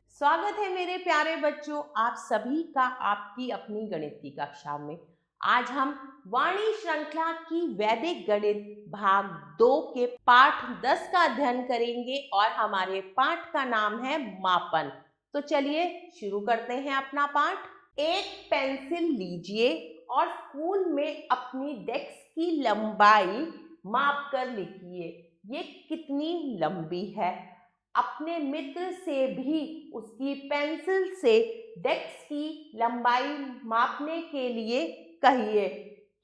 स्वागत है मेरे प्यारे बच्चों, आप सभी का आपकी अपनी गणित की कक्षा में। आज हम वाणी श्रृंखला की वैदिक गणित भाग 2 के पाठ 10 का अध्ययन करेंगे और हमारे पाठ का नाम है मापन। तो चलिए शुरू करते हैं अपना पाठ। एक पेंसिल लीजिए और स्कूल में अपनी डेस्क की लंबाई माप कर लिखिए। ये कितनी लंबी है? अपने मित्र से भी उसकी पेंसिल से डेस्क की लंबाई मापने के लिए कहिए।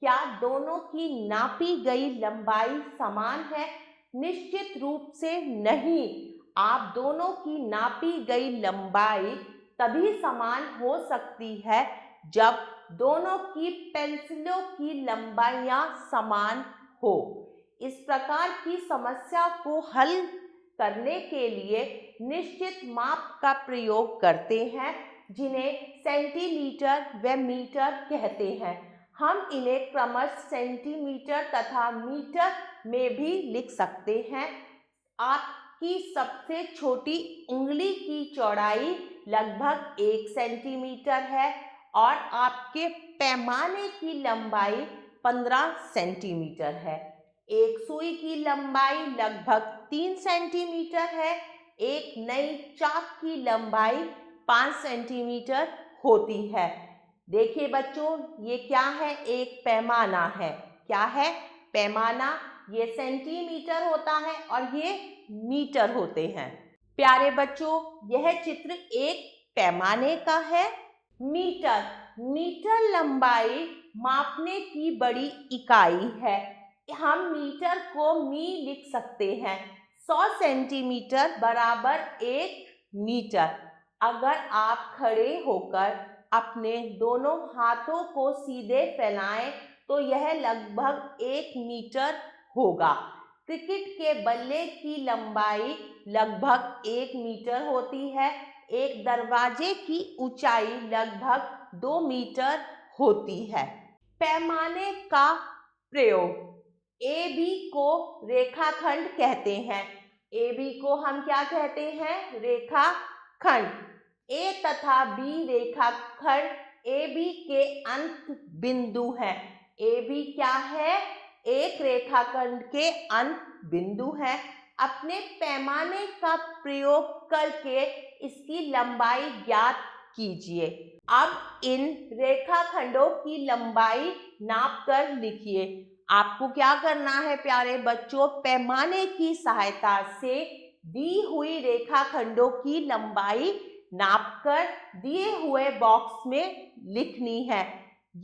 क्या दोनों की नापी गई लंबाई समान है? निश्चित रूप से नहीं। आप दोनों की नापी गई लंबाई तभी समान हो सकती है जब दोनों की पेंसिलों की लंबाइयां समान हो। इस प्रकार की समस्या को हल करने के लिए निश्चित माप का प्रयोग करते हैं, जिन्हें सेंटीमीटर व मीटर कहते हैं। हम इन्हें क्रमशः सेंटीमीटर तथा मीटर में भी लिख सकते हैं। आपकी सबसे छोटी उंगली की चौड़ाई लगभग 1 सेंटीमीटर है और आपके पैमाने की लंबाई 15 सेंटीमीटर है। एक सुई की लंबाई लगभग 3 सेंटीमीटर है। एक नई चाक की लंबाई 5 सेंटीमीटर होती है। देखिए बच्चों, ये क्या है? एक पैमाना है। क्या है? पैमाना। ये सेंटीमीटर होता है और ये मीटर होते हैं। प्यारे बच्चों, यह चित्र एक पैमाने का है। मीटर। मीटर लंबाई मापने की बड़ी इकाई है। हम मीटर को मी लिख सकते हैं। 100 सेंटीमीटर बराबर 1 मीटर। अगर आप खड़े होकर अपने दोनों हाथों को सीधे फैलाएं तो यह लगभग 1 मीटर होगा। क्रिकेट के बल्ले की लंबाई लगभग 1 मीटर होती है। एक दरवाजे की ऊंचाई लगभग 2 मीटर होती है। पैमाने का प्रयोग। ए बी को रेखाखंड कहते हैं। ए बी को हम क्या कहते हैं? रेखाखंड। ए तथा बी रेखाखंड ए बी के अंत बिंदु हैं। ए बी क्या है? एक रेखाखंड के अंत बिंदु है। अपने पैमाने का प्रयोग करके इसकी लंबाई ज्ञात कीजिए। अब इन रेखाखंडों की लंबाई नाप कर लिखिए। आपको क्या करना है प्यारे बच्चों? पैमाने की सहायता से दी हुई रेखाखंडों की लंबाई नापकर दिए हुए बॉक्स में लिखनी है।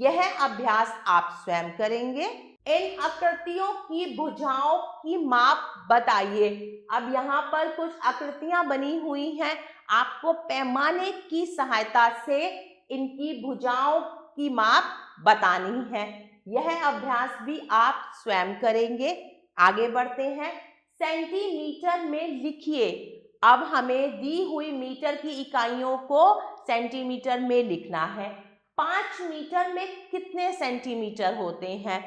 यह अभ्यास आप स्वयं करेंगे। इन आकृतियों की भुजाओं की माप बताइए। अब यहाँ पर कुछ आकृतियां बनी हुई हैं। आपको पैमाने की सहायता से इनकी भुजाओं की माप बतानी है। यह अभ्यास भी आप स्वयं करेंगे। आगे बढ़ते हैं। सेंटीमीटर में लिखिए। अब हमें दी हुई मीटर की इकाइयों को सेंटीमीटर में लिखना है। 5 मीटर में कितने सेंटीमीटर होते हैं?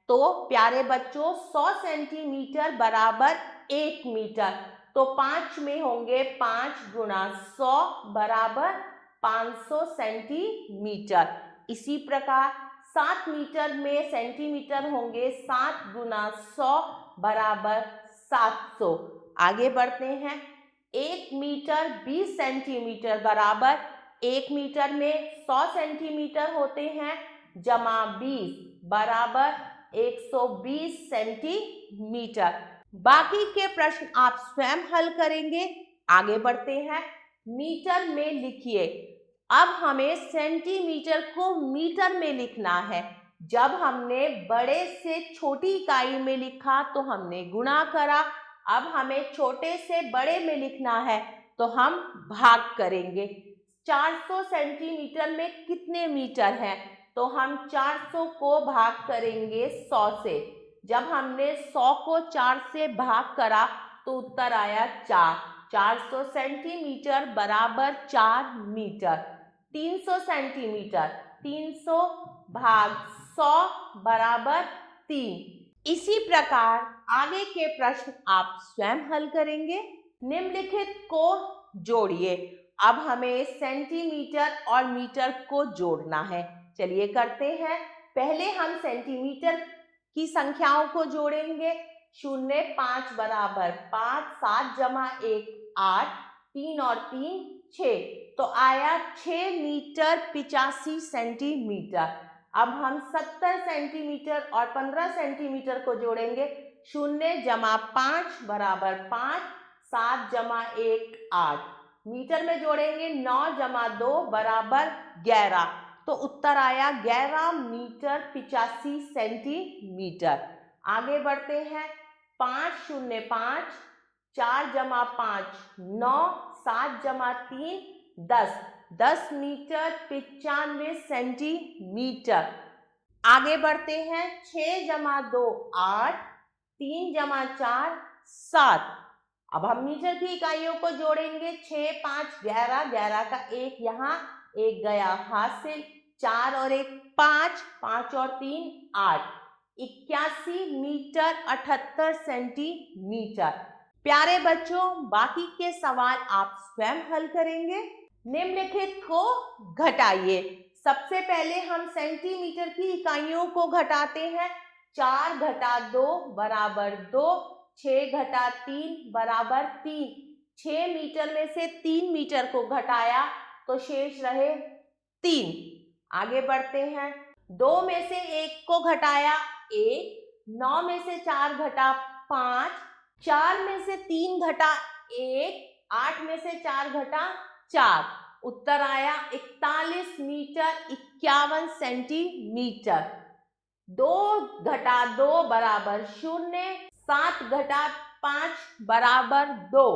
तो प्यारे बच्चों, 100 सेंटीमीटर बराबर 1 मीटर। तो 5 में होंगे 5 गुणा 100 बराबर 500 सेंटीमीटर। इसी प्रकार 7 मीटर में सेंटीमीटर होंगे 7 गुणा 100 बराबर 700। आगे बढ़ते हैं। 1 मीटर 20 सेंटीमीटर बराबर 1 मीटर में 100 सेंटीमीटर होते हैं जमा 20 बराबर 120 सेंटीमीटर। बाकी के प्रश्न आप स्वयं हल करेंगे। आगे बढ़ते हैं। मीटर में लिखिए। अब हमें सेंटीमीटर को मीटर में लिखना है। जब हमने बड़े से छोटी इकाई में लिखा तो हमने गुणा करा। अब हमें छोटे से बड़े में लिखना है तो हम भाग करेंगे। 400 सेंटीमीटर में कितने मीटर हैं? तो हम 400 को भाग करेंगे 100 से। जब हमने 100 को 4 से भाग करा तो उत्तर आया 4। 400 सेंटीमीटर बराबर 4 मीटर। 300 सेंटीमीटर, 300 भाग 100 बराबर 3। इसी प्रकार आगे के प्रश्न आप स्वयं हल करेंगे। निम्नलिखित को जोड़िए। अब हमें सेंटीमीटर और मीटर को जोड़ना है। चलिए करते हैं। पहले हम सेंटीमीटर की संख्याओं को जोड़ेंगे। 0 5 बराबर 5, 7 जमा 1 8, 3 और 3 6, तो आया 6 मीटर 85 सेंटीमीटर। अब हम 70 सेंटीमीटर और 15 सेंटीमीटर को जोड़ेंगे। 0 जमा 5 बराबर 5, 7 जमा 1 8, मीटर में जोड़ेंगे 9 जमा 2 बराबर 11, तो उत्तर आया 11 मीटर 85 सेंटीमीटर। आगे बढ़ते हैं। 5 0 5, 4 जमा 5 9, 7 जमा 3 10, 10 मीटर 95 सेंटीमीटर। आगे बढ़ते हैं। 6 जमा 2 8, 3 जमा 4 7। अब हम मीटर की इकाइयों को जोड़ेंगे। 6 5 11, 11 का 1 यहाँ, 1 गया हासिल, 4 और 1 5, 5 और 3 8, 81 मीटर 78 सेंटीमीटर। प्यारे बच्चों, बाकी के सवाल आप स्वयं हल करेंगे। निम्नलिखित को घटाइए। सबसे पहले हम सेंटीमीटर की इकाइयों को घटाते हैं। 4 घटा 2 बराबर 2, 6 घटा 3 बराबर 3। 6 मीटर में से 3 मीटर को घटाया तो शेष रहे 3। आगे बढ़ते हैं। 2 में से 1 को घटाया 1, 9 में से 4 घटा 5, 4 में से 3 घटा 1, 8 में से 4 घटा 4, उत्तर आया 41 मीटर 51 सेंटीमीटर। 2 घटा 2 बराबर 0, 7 घटा 5 बराबर 2,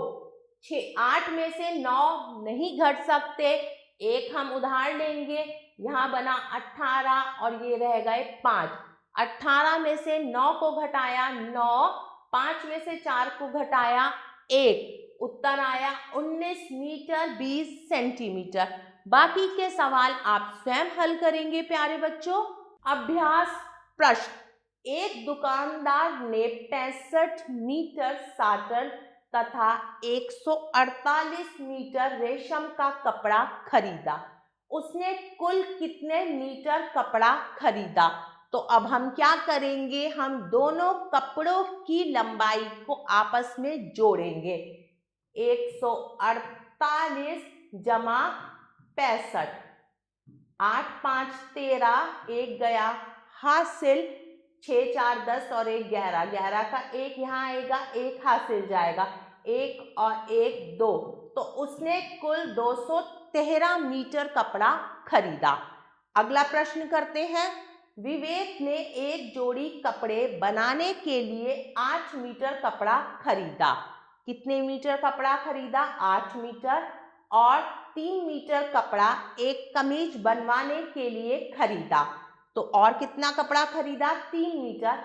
8 में से 9 नहीं घट सकते, एक हम उधार लेंगे, यहाँ बना 18 और ये रह गए 5। 18 में से 9 को घटाया 9, 5 में से 4 को घटाया 1, उत्तर आया 19 मीटर 20 सेंटीमीटर। बाकी के सवाल आप स्वयं हल करेंगे प्यारे बच्चों। अभ्यास प्रश्न। एक दुकानदार ने 65 मीटर साटन तथा 148 मीटर रेशम का कपड़ा खरीदा। उसने कुल कितने मीटर कपड़ा खरीदा? तो अब हम क्या करेंगे, हम दोनों कपड़ों की लंबाई को आपस में जोड़ेंगे। 148 जमा 65, 8 5 13, 1 गया हासिल, 6 4 10 और 1 11, 11 का 1 यहाँ आएगा, 1 हासिल जाएगा, 1 और 1 2, तो उसने कुल 213 मीटर कपड़ा खरीदा। अगला प्रश्न करते हैं। विवेक ने एक जोड़ी कपड़े बनाने के लिए 8 मीटर कपड़ा खरीदा। कितने मीटर कपड़ा खरीदा? 8 मीटर। और 3 मीटर कपड़ा एक कमीज बनवाने के लिए खरीदा। तो और कितना कपड़ा खरीदा? 3 मीटर।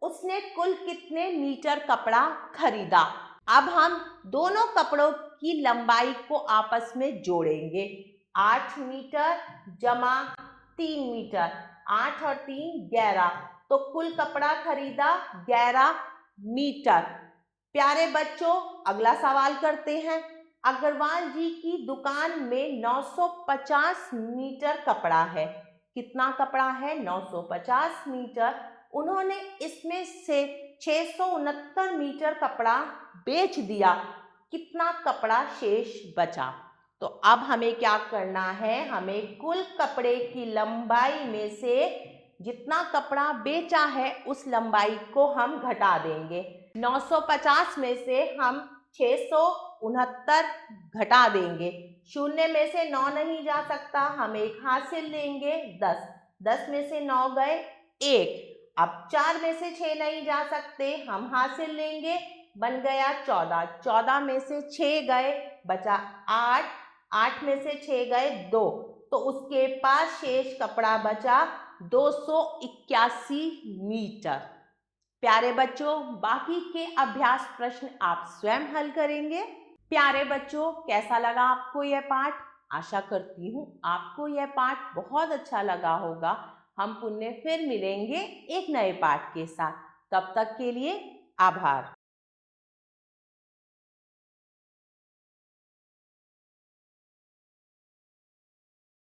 उसने कुल कितने मीटर कपड़ा खरीदा? अब हम दोनों कपड़ों की लंबाई को आपस में जोड़ेंगे। 8 मीटर जमा 3 मीटर, 8 और 3 11, तो कुल कपड़ा खरीदा 11 मीटर। प्यारे बच्चों, अगला सवाल करते हैं। अग्रवाल जी की दुकान में 950 मीटर कपड़ा है। कितना कपड़ा है? 950 मीटर। उन्होंने इसमें से 669 मीटर कपड़ा बेच दिया। कितना कपड़ा शेष बचा? तो अब हमें क्या करना है, हमें कुल कपड़े की लंबाई में से जितना कपड़ा बेचा है उस लंबाई को हम घटा देंगे। 950 में से हम 669 घटा देंगे। 0 में से 9 नहीं जा सकता, हम 1 हासिल लेंगे, 10, 10 में से 9 गए 1। अब 4 में से 6 नहीं जा सकते, हम हासिल लेंगे, बन गया 14, 14 में से 6 गए, बचा 8, 8 में से 6 गए 2, तो उसके पास शेष कपड़ा बचा 281 मीटर। प्यारे बच्चों, बाकी के अभ्यास प्रश्न आप स्वयं हल करेंगे। प्यारे बच्चों, कैसा लगा आपको यह पाठ? आशा करती हूँ आपको यह पाठ बहुत अच्छा लगा होगा। हम पुनः फिर मिलेंगे एक नए पाठ के साथ। तब तक के लिए आभार।